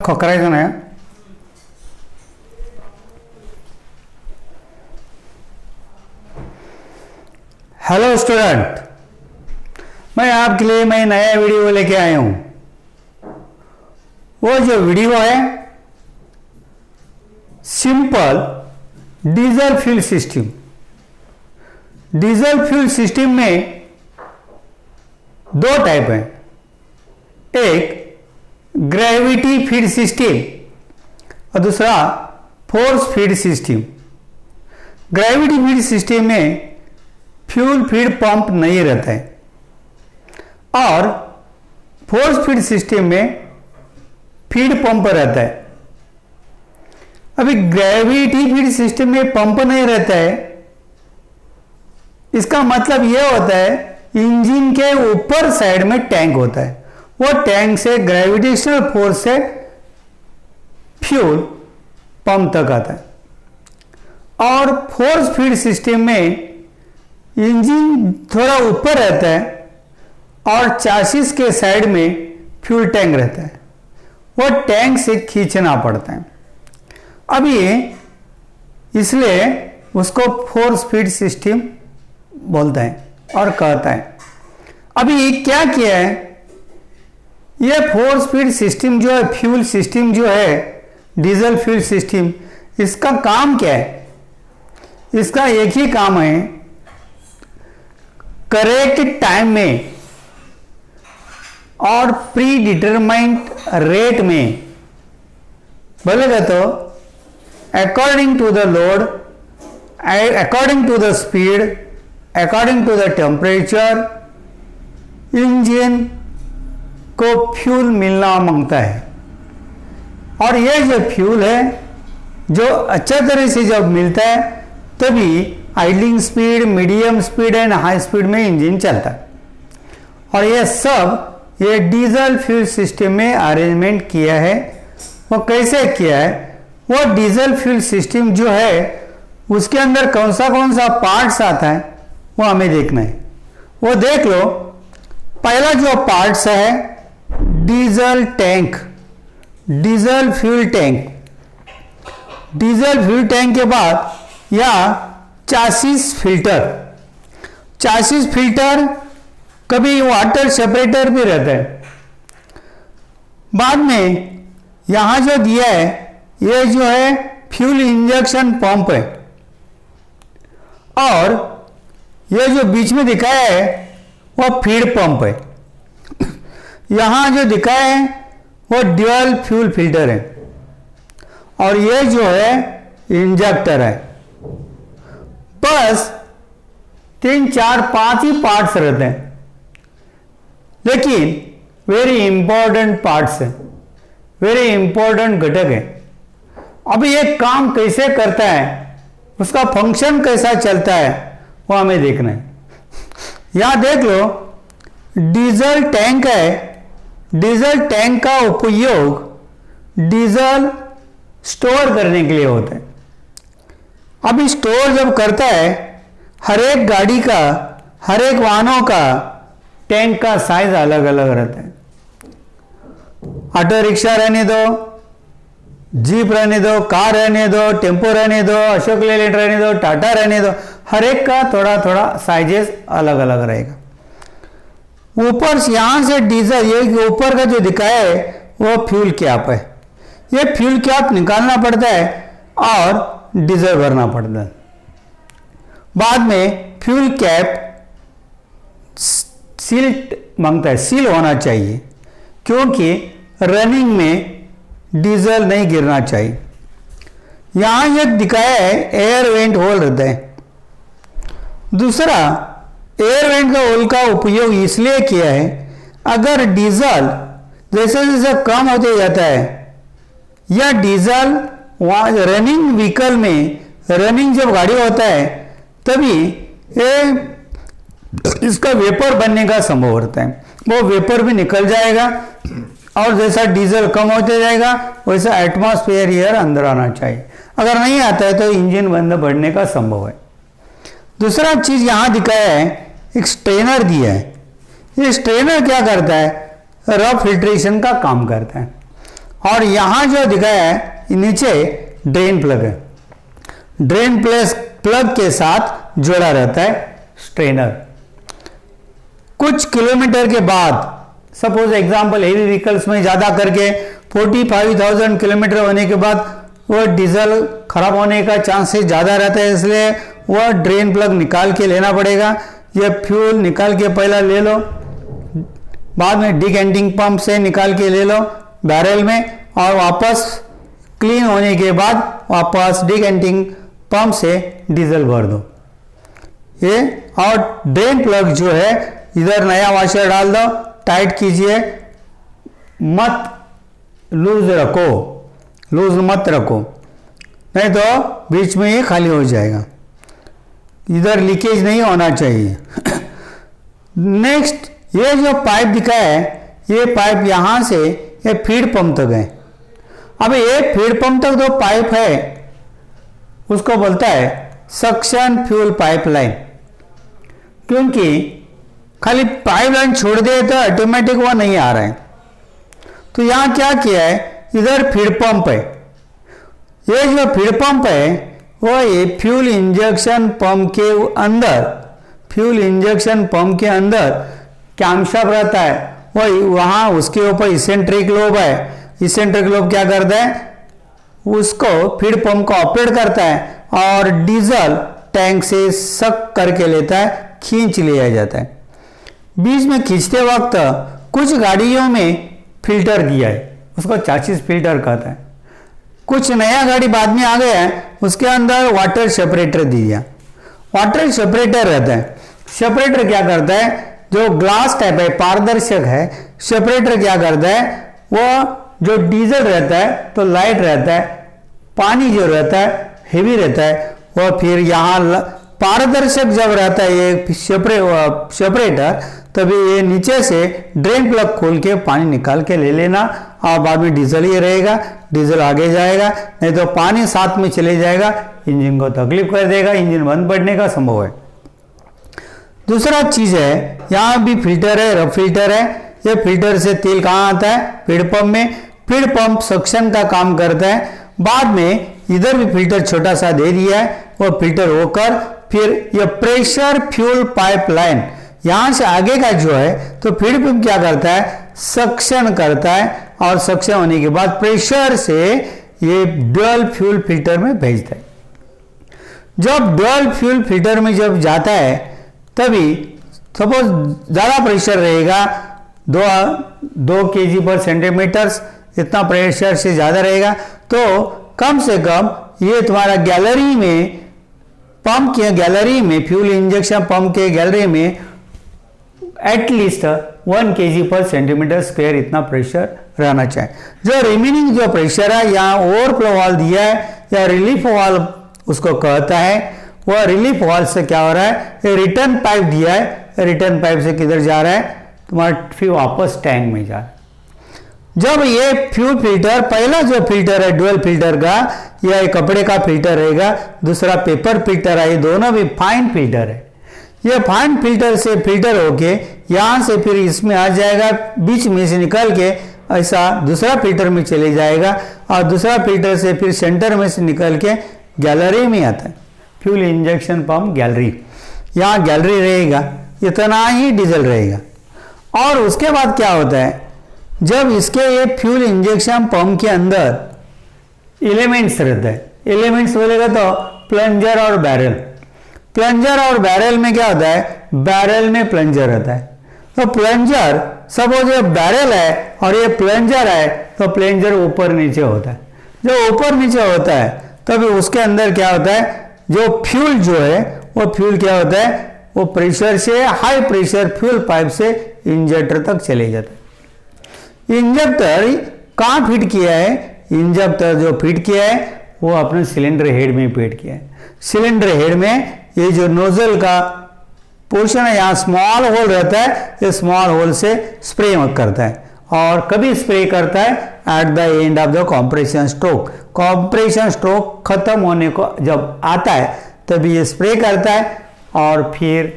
करायचं नाही. Hello student, मैं आपके लिए नया वीडियो लेके आया हूं. वो जो वीडियो है simple diesel fuel system. Diesel fuel system में दो टाइप हैं. एक ग्रेविटी फीड सिस्टम और दूसरा force feed system. Gravity feed system में फ्यूल फीड पंप नहीं रहता है और फोर्स फीड सिस्टम में फीड पंप रहता है. अभी ग्रेविटी फीड सिस्टम में पंप नहीं रहता है, इसका मतलब यह होता है इंजन के ऊपर साइड में टैंक होता है. वो टैंक से ग्रेविटेशनल फोर्स से फ्यूल पंप तक आता है. और फोर्स फीड सिस्टम में इंजन थोड़ा ऊपर रहता है और चासिस के साइड में फ्यूल टैंक रहता है. वो टैंक से खींचना पड़ता है. अभी इसलिए उसको फोर्स फीड सिस्टम बोलता है और कहता है. अभी क्या किया है, ये फोर्स फीड सिस्टम जो है, फ्यूल सिस्टम जो है, डीजल फ्यूल सिस्टम, इसका काम क्या है? इसका एक ही काम है, करेक्ट टाइम में और प्री डिटरमाइंड रेट में, बोलेगा तो according to the load, according to the speed, according to the temperature, engine को फ्यूल मिलना मांगता है. और ये जो फ्यूल है जो अच्छा तरह से जब मिलता है तभी idling speed, medium speed and high speed में इंजन चलता है. और ये सब ये डीजल फ्यूल सिस्टम में अरेंजमेंट किया है. वो कैसे किया है? वो डीजल फ्यूल सिस्टम जो है उसके अंदर कौन सा पार्ट्स आता है वो हमें देखना है. वो देख लो. पहला जो पार्ट्स है diesel tank, diesel fuel tank. Diesel fuel tank के बाद या चासिस फिल्टर. चासिस फिल्टर कभी वाटर सेपरेटर भी रहता है. बाद में यहां जो दिया है ये जो है फ्यूल इंजेक्शन पंप है. और ये जो बीच में दिखाया है वो फीड पंप है. यहां जो दिखाया है वो ड्यूअल फ्यूल फिल्टर है. और ये जो है इंजेक्टर है. बस 3, 4, 5 ही पार्ट्स रहते हैं, लेकिन वेरी इंपॉर्टेंट पार्ट्स है, वेरी इंपॉर्टेंट घटक है. अभी ये काम कैसे करता है, उसका फंक्शन कैसा चलता है वो हमें देखना है. यहां देख लो, डीजल टैंक है. डीजल टैंक का उपयोग डीजल स्टोर करने के लिए होता है. अब स्टोर जब करता है, हर एक गाड़ी का, हर एक वाहनों का टैंक का साइज अलग अलग रहता है. ऑटो रिक्शा रहने दो, जीप रहने दो, कार रहने दो, टेम्पो रहने दो, अशोक लेलैंड रहने दो, टाटा रहने दो, हर एक का थोड़ा थोड़ा साइजेस अलग अलग रहेगा. ऊपर से यहां से डीजल, ये ऊपर का जो दिखाया है वो फ्यूल कैप है. ये फ्यूल कैप निकालना पड़ता है और डीजल भरना पड़ता है. बाद में फ्यूल कैप सील मांगता है, सील होना चाहिए, क्योंकि रनिंग में डीजल नहीं गिरना चाहिए. यहां एक दिखाया है एयर वेंट होल रहता है. दूसरा, एयर वेंट का होल का उपयोग इसलिए किया है, अगर डीजल जैसे जैसे कम होते जाता है या डीजल वहाँ रनिंग व्हीकल में, रनिंग जब गाड़ी होता है तभी ये इसका वेपर बनने का संभव होता है. वो वेपर भी निकल जाएगा और जैसा डीजल कम होते जाएगा वैसा एटमॉस्फेयर एयर अंदर आना चाहिए. अगर नहीं आता है तो इंजन बंद बढ़ने का संभव है. दूसरा चीज यहां दिखाया है, एक स्ट्रेनर दिया है. ये स्ट्रेनर क्या करता है? रफ फिल्ट्रेशन का काम करता है. और यहाँ जो दिखाया है नीचे ड्रेन प्लग है, ड्रेन प्लग के साथ जोड़ा रहता है स्ट्रेनर। कुछ किलोमीटर के बाद, सपोज एग्जांपल हेवी व्हीकल्स में ज़्यादा करके 45,000 किलोमीटर होने के बाद वो डीजल खराब होने का चांसेस ज़्यादा रहता है, इसलिए वह ड्रेन प्लग निकाल के लेना पड़ेगा। ये फ्यूल निकाल के पहला ले लो, बाद में डिकैंटिंग पंप से निकाल के ले लो बैरल में, और वापस क्लीन होने के बाद वापस डिकैंटिंग पंप से डीजल भर दो ये। और ड्रेन प्लग जो है इधर नया वाशर डाल दो, टाइट कीजिए, मत लूज रखो, लूज मत रखो, नहीं तो बीच में ये खाली हो जाएगा। इधर लीकेज नहीं होना चाहिए। नेक्स्ट, ये जो पाइप दिखा है, ये पाइप यहाँ से ये फीड पंप तक है। अब ये फीड पंप तक जो पाइप है उसको बोलता है सक्शन फ्यूल पाइपलाइन, क्योंकि खाली पाइपलाइन छोड़ दे तो ऑटोमेटिक वो नहीं आ रहा है। तो यहाँ क्या किया है, इधर फीड पंप है, ये जो फीड पंप है वो ये फ्यूल इंजेक्शन पंप के अंदर, फ्यूल इंजेक्शन पंप के अंदर कैमशाफ्ट रहता है, वो वहाँ उसके ऊपर इसेंट्रिक लोब है। इसेंट्रिक लोब क्या करता है, उसको फीड पंप को ऑपरेट करता है और डीजल टैंक से सक करके लेता है, खींच लिया जाता है। बीच में खींचते वक्त कुछ गाड़ियों में फिल्टर दिया है, उसको चासिस फिल्टर कहता है। कुछ नया गाड़ी बाद में आ गया है, उसके अंदर वाटर सेपरेटर दिया। वाटर सेपरेटर रहता है, सेपरेटर क्या करता है, जो ग्लास टाइप है, पारदर्शक है, सेपरेटर क्या करता है, वो जो डीजल रहता है तो लाइट रहता है, पानी जो रहता है हेवी रहता है, वो फिर यहाँ पारदर्शक जब रहता है ये सेपरेटर, तभी ये नीचे से ड्रेन प्लग खोल के पानी निकाल के ले लेना, और बाद में डीजल ही रहेगा, डीजल आगे जाएगा, नहीं तो पानी साथ में चले जाएगा, इंजन को तकलीफ कर देगा, इंजन बंद पड़ने का संभव है। दूसरा चीज है, यहाँ भी फिल्टर है, रफ फिल्टर है। ये फिल्टर से तेल कहाँ आता है, फीड पंप में। फीड पंप सक्शन का काम करता है। बाद में इधर भी फिल्टर छोटा सा दे दिया है, वो फिल्टर होकर फिर ये प्रेशर फ्यूल पाइपलाइन यहां से आगे का जो है, तो फीड पंप क्या करता है, सक्शन करता है, और सक्शन होने के बाद प्रेशर से ये ड्यूल फ्यूल फिल्टर में भेजता है। जब ड्यूल फ्यूल फिल्टर में जब जाता है, तभी सपोज ज़्यादा प्रेशर रहेगा, 2 kg पर सेंटीमीटर, इतना प्रेशर से ज़्यादा रहेगा, तो कम से कम ये तुम्हारा गैलरी में, पंप के गैलरी में, फ्यूल इंजेक्शन पंप के गैलरी में एटलीस्ट 1 kg पर सेंटीमीटर स्क्वायर इतना प्रेशर रहना चाहिए। जो रिमेनिंग जो प्रेशर है, यहाँ ओवरफ्लो वाल्व दिया है या रिलीफ वाल्व उसको कहता है, वह रिलीफ वाल्व से क्या हो रहा है, ये रिटर्न पाइप दिया है, रिटर्न पाइप से किधर जा रहा है, तुम्हारा फिर वापस टैंक में जा रहा है। जब ये फ्यूल फिल्टर, पहला जो फिल्टर है ड्यूल फिल्टर का, यह कपड़े का फिल्टर रहेगा, दूसरा पेपर फिल्टर है, ये दोनों भी फाइन फिल्टर है। ये फाइन फिल्टर से फिल्टर होके यहाँ से फिर इसमें आ जाएगा, बीच में से निकल के ऐसा दूसरा फिल्टर में चले जाएगा, और दूसरा फिल्टर से फिर सेंटर में से निकल के गैलरी में आता है, फ्यूल इंजेक्शन पंप गैलरी। यहाँ गैलरी रहेगा, इतना ही डीजल रहेगा। और उसके बाद क्या होता है, जब इसके ये फ्यूल इंजेक्शन पंप के अंदर एलिमेंट्स रहता है, एलिमेंट्स बोलेगा तो प्लंजर और बैरल। प्लंजर और बैरल में क्या होता है, बैरल में प्लंजर रहता है। तो प्लंजर, सपोज ये बैरल है और ये प्लंजर है, तो प्लंजर ऊपर नीचे होता है। जो ऊपर नीचे होता है, तभी उसके अंदर क्या होता है, जो फ्यूल जो है, वो फ्यूल क्या होता है, वो प्रेशर से, हाई प्रेशर फ्यूल पाइप से इंजेक्टर तक चले जाता है। इंजेक्टर कहाँ फिट किया है, इंजेक्टर जो फिट किया है वो अपने सिलेंडर हेड में फिट किया है। सिलेंडर हेड में ये जो नोजल का पोर्शन है, यहाँ स्मॉल होल रहता है, ये स्मॉल होल से स्प्रे करता है, और कभी स्प्रे करता है at the end of the compression stroke. Compression stroke खत्म होने को जब आता है, तभी ये स्प्रे करता है, और फिर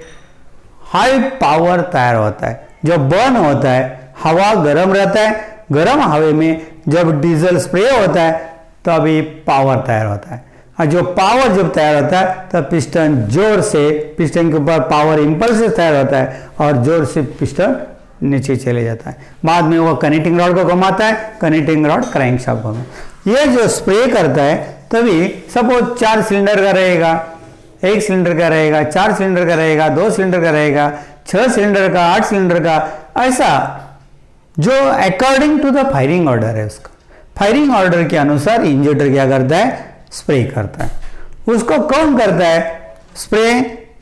हाई पावर तैयार होता है। जब बर्न होता है, हवा गर्म रहता है, गर्म हवा में जब डीजल स्प्रे होता है तभी पावर तैयार होता है, और जो पावर जब तैयार होता है तब पिस्टन जोर से, पिस्टन के ऊपर पावर इम्पल्स तैयार होता है और जोर से पिस्टन नीचे चले जाता है। बाद में वो कनेक्टिंग रॉड को घुमाता है, कनेक्टिंग रॉड क्रैंकशाफ्ट को घुमाता है। ये जो स्प्रे करता है तभी सपोज 4 सिलेंडर का रहेगा, 1 सिलेंडर का रहेगा, 4 सिलेंडर का रहेगा, 2 सिलेंडर का रहेगा, 6 सिलेंडर का, 8 सिलेंडर का, ऐसा जो according to the firing order है उसका, फायरिंग ऑर्डर के अनुसार इंजेक्टर क्या करता है, स्प्रे करता है। उसको कौन करता है स्प्रे?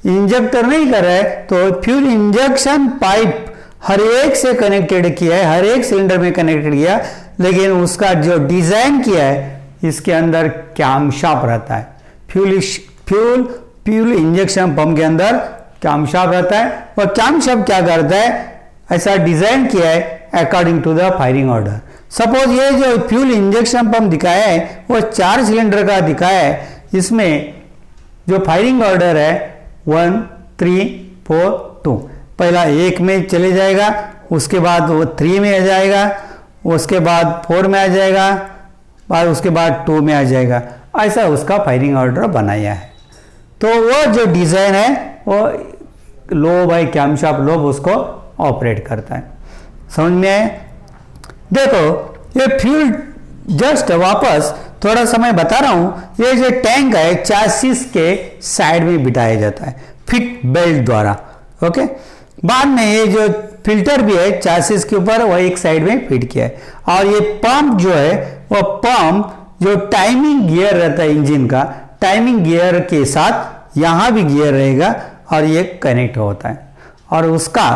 इंजेक्टर नहीं कर रहा है तो फ्यूल इंजेक्शन पाइप हर एक से कनेक्टेड किया है, हर एक सिलेंडर में कनेक्टेड किया, लेकिन उसका जो डिजाइन किया है इसके अंदर कैमशाफ्ट रहता है। फ्यूल इंजेक्शन पंप के अंदर कैमशाफ्ट रहता है, और कैमशाफ्ट क्या करता है, ऐसा डिजाइन किया है according to the firing order. Suppose ये जो फ्यूल इंजेक्शन पंप दिखाया है वो 4 सिलेंडर का दिखाया है, इसमें जो फायरिंग ऑर्डर है 1 3 4 2, पहला 1 में चले जाएगा, उसके बाद वो 3 में आ जाएगा, उसके बाद 4 में आ जाएगा, बाद उसके बाद 2 में आ जाएगा, ऐसा उसका फायरिंग ऑर्डर बनाया है। तो वो जो डिजाइन है वो लो बाई कैमशाफ्ट लोब उसको ऑपरेट करता है। समझ में आए? देखो ये फ्यूल जस्ट वापस थोड़ा समय बता रहा हूं, ये जो टैंक है चासिस के साइड में बिठाया जाता है फिट बेल्ट द्वारा। ओके, बाद में ये जो फिल्टर भी है चासिस के ऊपर वो एक साइड में फिट किया है, और ये पंप जो है वो पंप जो टाइमिंग गियर रहता है इंजन का, टाइमिंग गियर के साथ यहां भी गियर रहेगा और ये कनेक्ट होता है। और उसका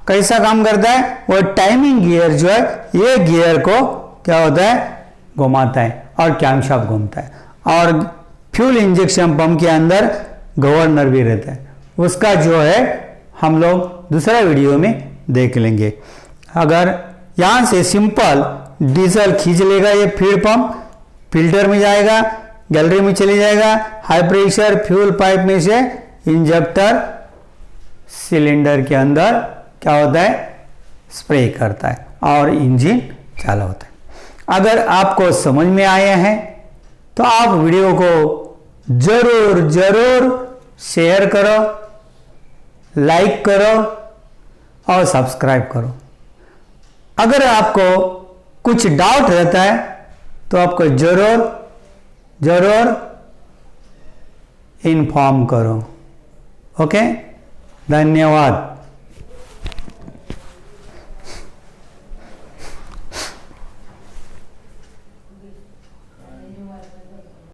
कैसा काम करता है, वो टाइमिंग गियर जो है ये गियर को क्या होता है, घुमाता है और कैमशाफ्ट घूमता है। और फ्यूल इंजेक्शन पंप के अंदर गवर्नर भी रहता है, उसका जो है हम लोग दूसरा वीडियो में देख लेंगे। अगर यहां से सिंपल डीजल खींच लेगा ये फीड पंप, फिल्टर में जाएगा, गैलरी में चले जाएगा, हाई प्रेशर फ्यूल पाइप में से इंजेक्टर सिलेंडर के अंदर क्या होता है, स्प्रे करता है और इंजन चालू होता है। अगर आपको समझ में आया है तो आप वीडियो को जरूर जरूर शेयर करो, लाइक करो और सब्सक्राइब करो। अगर आपको कुछ डाउट रहता है तो आपको जरूर जरूर इन्फॉर्म करो। ओके, धन्यवाद।